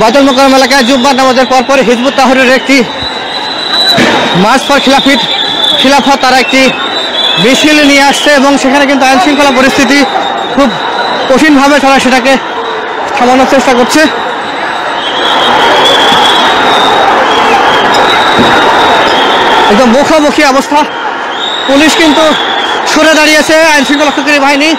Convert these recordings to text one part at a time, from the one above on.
বাইতুল মোকাররম এলাকায় জুম্মার নামাজের পরপর হিজবুত তাহরীরের একটি মার্চ ফর খিলাফত তারা একটি মিছিল নিয়ে আসছে এবং সেখানে কিন্তু আইন শৃঙ্খলা পরিস্থিতি খুব কঠিনভাবে তারা সেটাকে থামানোর চেষ্টা করছে। একদম মুখোমুখি অবস্থা, পুলিশ কিন্তু সরে দাঁড়িয়েছে, আইন শৃঙ্খলা রক্ষাকারী বাহিনী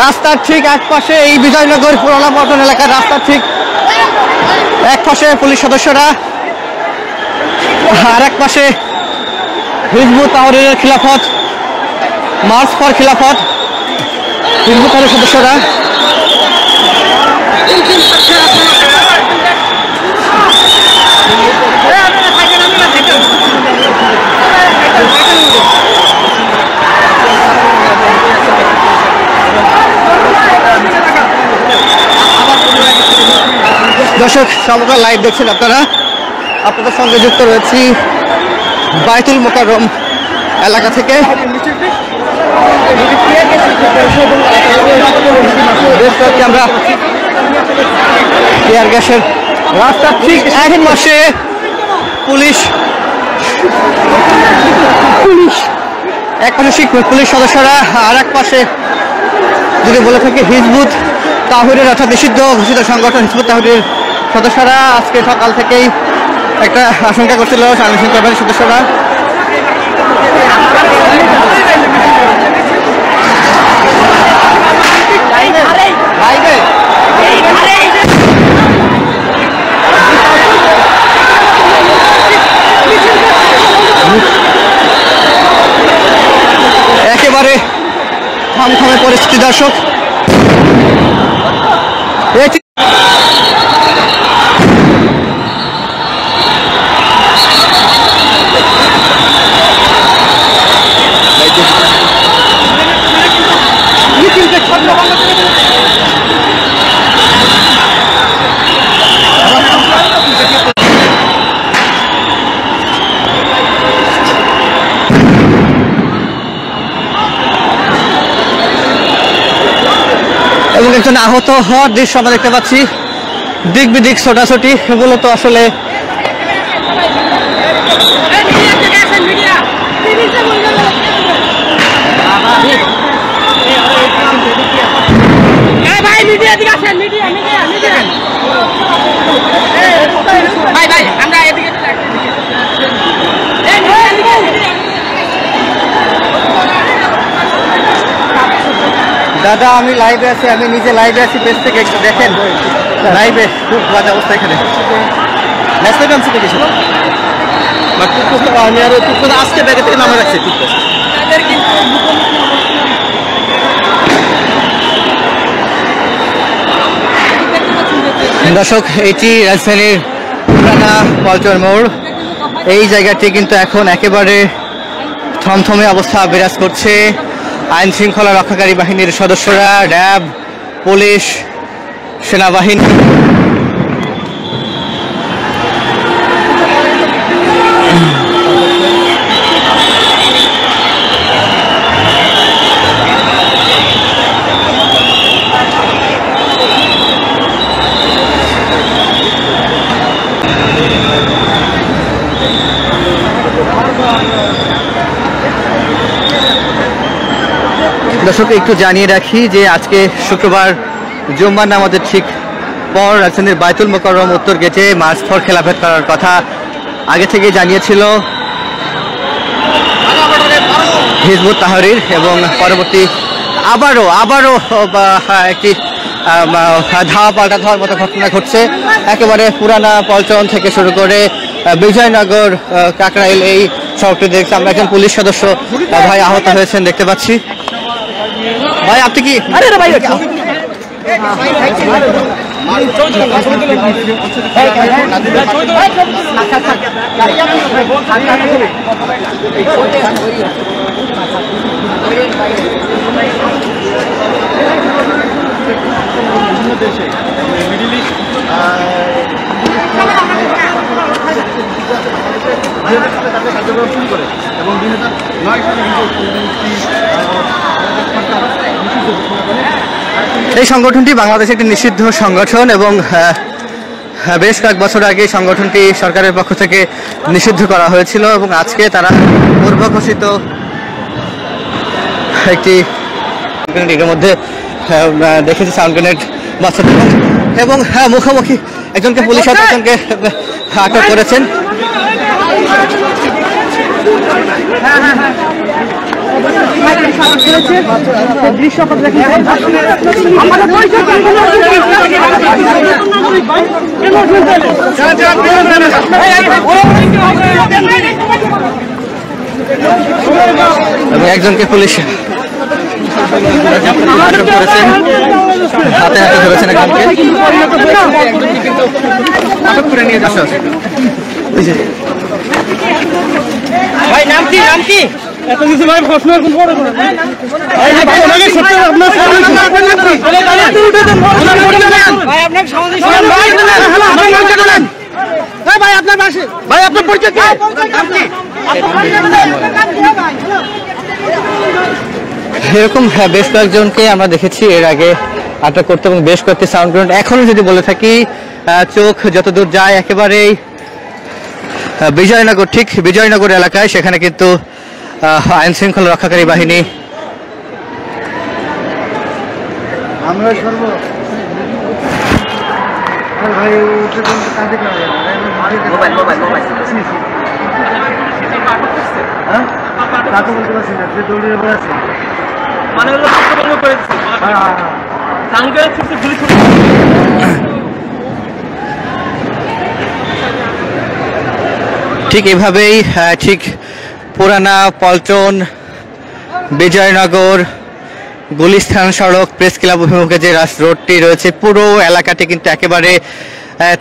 রাস্তার ঠিক এক পাশে, এই বিজয়নগর পুরানা পল্টন এলাকার রাস্তার ঠিক এক পাশে পুলিশ সদস্যরা, আর এক পাশে হিজবুত তাহরীরের খিলাফত মার্চ ফর খিলাফত হিজবুত তাহরীর সদস্যরা। দর্শক সমগ্র লাইভ দেখছেন আপনারা, আপনাদের সঙ্গে যুক্ত রয়েছি বাইতুল মোকাররম এলাকা থেকে। আমরা টিয়ার গ্যাসের রাস্তার ঠিক এক পাশে পুলিশ এক পাশে পুলিশ সদস্যরা, আর এক পাশে যদি বলে থাকি হিজবুত তাহরীর অর্থাৎ নিষিদ্ধ ঘোষিত সংগঠন হিজবুত তাহরীর সদস্যরা আজকে সকাল থেকেই একটা আশঙ্কা করছিল আইন শৃঙ্খলা বাহিনীর সদস্যরা। একেবারে থমথমে পরিস্থিতি দর্শক। এবং একজন আহত হওয়ার দৃশ্য আমরা দেখতে পাচ্ছি, দিক বিদিক ছোটাছুটি, এগুলো তো আসলে দাদা আমি লাইভে আছি, আমি নিজে লাইভে আছি, পেজ থেকে একটু দেখেন লাইভে খুব বাজে অবস্থা এখানে। আমি আরো আজকে ব্যাগে থেকে নামে রাখছি। দর্শক এটি রাজধানীর পুরানা পল্টন মোড়, এই জায়গাটি কিন্তু এখন একেবারে থমথমে অবস্থা বিরাজ করছে। আইন শৃঙ্খলা রক্ষাকারী বাহিনীর সদস্যরা, র্যাব, পুলিশ, সেনাবাহিনী দর্শক একটু জানিয়ে রাখি যে আজকে শুক্রবার জুম্মার নামাজের ঠিক পর রাজধানীর বাইতুল মোকাররম উত্তর গেটে মার্চ ফর খিলাফত করার কথা আগে থেকে জানিয়েছিল হিজবুত তাহরীর, এবং পরবর্তী আবারও একটি ধাওয়া পাল্টা ধাওয়ার মতো ঘটনা ঘটছে। একেবারে পুরানা পল্টন থেকে শুরু করে বিজয়নগর, কাকরাইল এই সড়কটি দেখছি আমরা। একজন পুলিশ সদস্য ভাই আহত হয়েছেন দেখতে পাচ্ছি। ভাই আপনি কি ভাই কার্যক্রম শুরু করে এবং 2009 সালে এই সংগঠনটি বাংলাদেশের একটি নিষিদ্ধ সংগঠন এবং বেশ কয়েক বছর আগে সংগঠনটি সরকারের পক্ষ থেকে নিষিদ্ধ করা হয়েছিল এবং আজকে তারা পূর্ব ঘোষিত একটি এর মধ্যে দেখেছি সাউন্ড গ্রেনেড বাচ্চাদের এবং মুখোমুখি একজনকে পুলিশ একজনকে আটক করেছেন। এবং একজনকে পুলিশ আটক করেছেন, হাতে হাতে ধরেছেন একজনকে আটক করে নিয়ে যাচ্ছে। ভাই নাম কি, নাম কি? এত কিছু ভাই প্রশ্ন এখন বড় করে ভাই ওনাকে সত্যি আপনার ভাই আপনার সমাজে শুনুন ভাই ভাই আপনার পাশে ভাই আপনার পরিচয় কি, নাম কি? এরকম বেশ কয়েকজনকে আমরা দেখেছি এর আগে আটক করতে এবং বেশ কয়েকটি সাউন্ড গ্রেনেড এখনো যদি বলে থাকি চোখ যতদূর যায় একেবারেই বিজয়নগর, ঠিক বিজয়নগর এলাকায়, সেখানে কিন্তু আইন শৃঙ্খলা রক্ষাকারী বাহিনী ঠিক এভাবেই ঠিক পুরানা পল্টন বিজয়নগর গুলিস্তান সড়ক প্রেস ক্লাব অভিমুখে যে রোডটি রয়েছে পুরো এলাকাটি কিন্তু একেবারে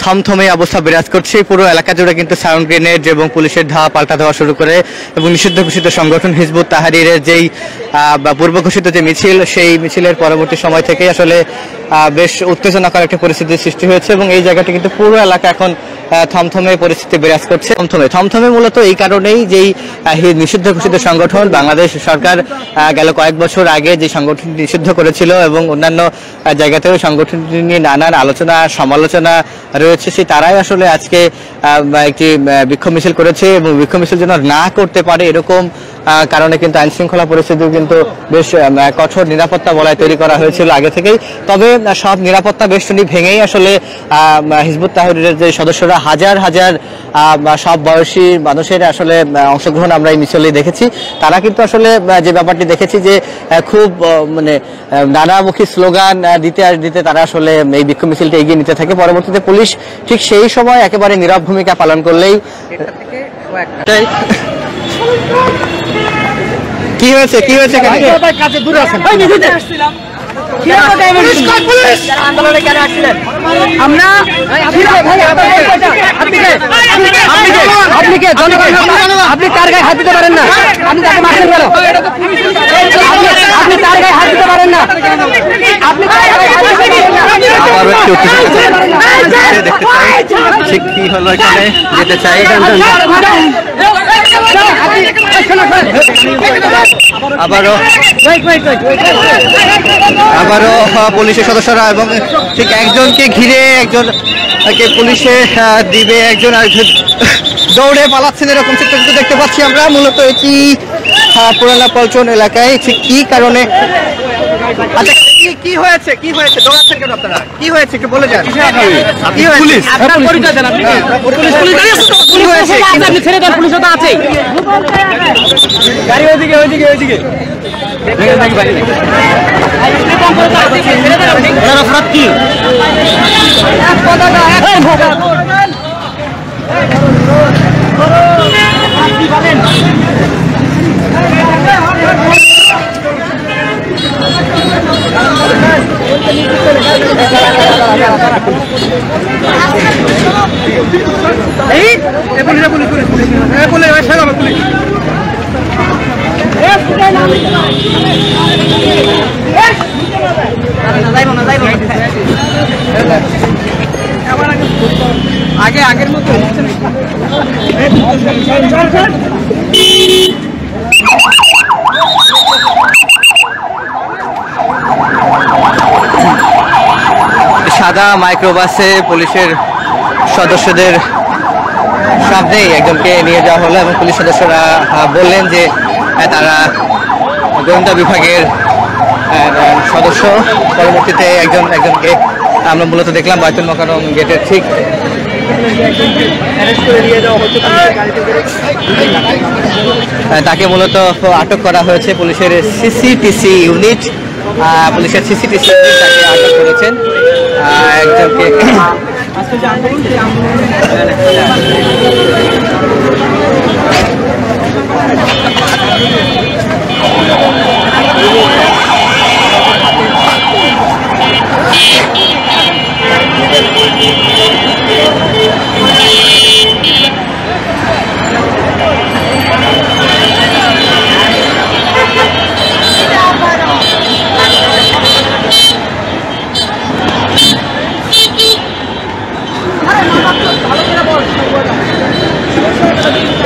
থমথমে অবস্থা বিরাজ করছে। পুরো এলাকা জুড়ে কিন্তু সাউন্ড গ্রেনেড এবং পুলিশের ধাওয়া পাল্টা দেওয়া শুরু করে এবং নিষিদ্ধ ঘোষিত সংগঠন হিজবুত তাহরিরের যেই পূর্ব ঘোষিত যে মিছিল, সেই মিছিলের পরবর্তী সময় থেকে আসলে বেশ উত্তেজনাকর একটা পরিস্থিতির সৃষ্টি হয়েছে এবং এই জায়গাটি কিন্তু পুরো এলাকা এখন থমথমে পরিস্থিতি বিরাজ করছে। থমথমে মূলত এই কারণেই যেই নিষিদ্ধ ঘোষিত সংগঠন বাংলাদেশ সরকার গেল কয়েক বছর আগে যে সংগঠনটি নিষিদ্ধ করেছিল এবং অন্যান্য জায়গাতেও সংগঠনটি নিয়ে নানান আলোচনা সমালোচনা রয়েছে, সেই তারাই আসলে আজকে একটি বিক্ষোভ মিছিল করেছে এবং বিক্ষোভ মিছিল যেন না করতে পারে এরকম কারণে কিন্তু আইন শৃঙ্খলা পরিস্থিতিও কিন্তু বেশ কঠোর নিরাপত্তা বলয় তৈরি করা হয়েছিল আগে থেকেই। তবে সব নিরাপত্তা বেষ্টনী ভেঙেই আসলে হিজবুত তাহরিরের যে সদস্যরা হাজার হাজার সব বয়সী মানুষের আসলে অংশগ্রহণ আমরা এই মিছিলে দেখেছি। তারা কিন্তু আসলে যে ব্যাপারটি দেখেছি যে খুব মানে নানামুখী স্লোগান দিতে তারা আসলে এই বিক্ষোভ মিছিলটি এগিয়ে নিতে থাকে। পরবর্তীতে পুলিশ ঠিক সেই সময় একেবারে নীরব ভূমিকা পালন করলেই কি হয়েছে কাছে দূরে আছেন আন্দোলনে কেন আসছিলেন? আমরা আপনি কার গায়ে হাত দিতে পারেন না, আপনি তাকে মারছেন কেন? আপনি তার গায়ে হাত দিতে পারেন না, আপনি দেখতে চাই ঠিক কি হলো এখানে যেতে চাই। আবারও পুলিশের সদস্যরা এবং ঠিক একজনকে ঘিরে একজনকে পুলিশে দিবে, একজন দৌড়ে পালাচ্ছেন এরকম চিত্র কিন্তু দেখতে পাচ্ছি আমরা। মূলত এটি পুরানা পল্টন এলাকায় ঠিক কি কারণে, আচ্ছা কি হয়েছে দৌড়াচ্ছেন কেন আপনারা, কি হয়েছে একটু বলে যান, কি হয়েছে আপনার পরিচয় দেন? আপনি কি হয়েছে আপনি ছেড়ে দেন, পুলিশ তো আছেই, গাড়ি ওইদিকে কি আগের মতো সাদা মাইক্রোবাসে পুলিশের সদস্যদের সামনেই একজনকে নিয়ে যাওয়া হলো এবং পুলিশ সদস্যরা বললেন যে তারা গোয়েন্দা বিভাগের সদস্য। পরবর্তীতে একজনকে আমরা মূলত দেখলাম বায়তুল মোকাররম গেটের ঠিক তাকে মূলত আটক করা হয়েছে পুলিশের সিসিটিসি ইউনিট। পুলিশের সিসিটিসি ইউনিট তাকে আটক করেছেন একজনকে।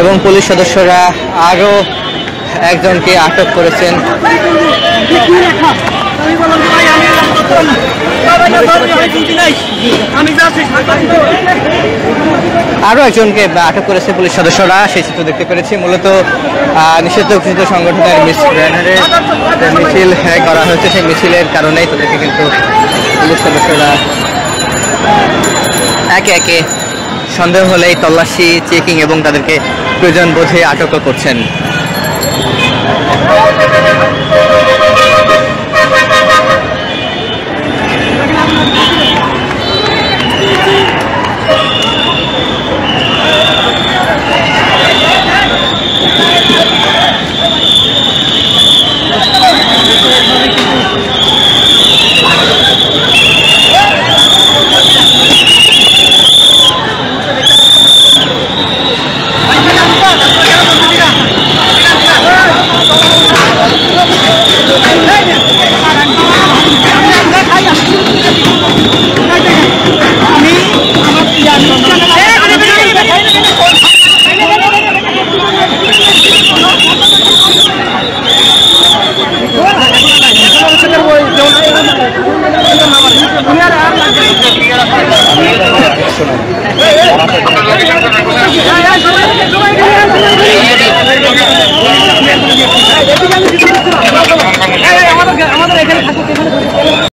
এবং পুলিশ সদস্যরা আরো একজনকে আটক করেছেন। আরো একজনকে আটক করেছে পুলিশ সদস্যরা, সেই চিত্র দেখতে পেরেছি। মূলত নিষিদ্ধ ঘোষিত সংগঠনের মিছিল করা হয়েছে, সেই মিছিলের কারণেই তাদেরকে কিন্তু পুলিশ সদস্যরা একে একে সন্দেহ হলেই তল্লাশি, চেকিং এবং তাদেরকে প্রয়োজন বোধে আটক করছেন।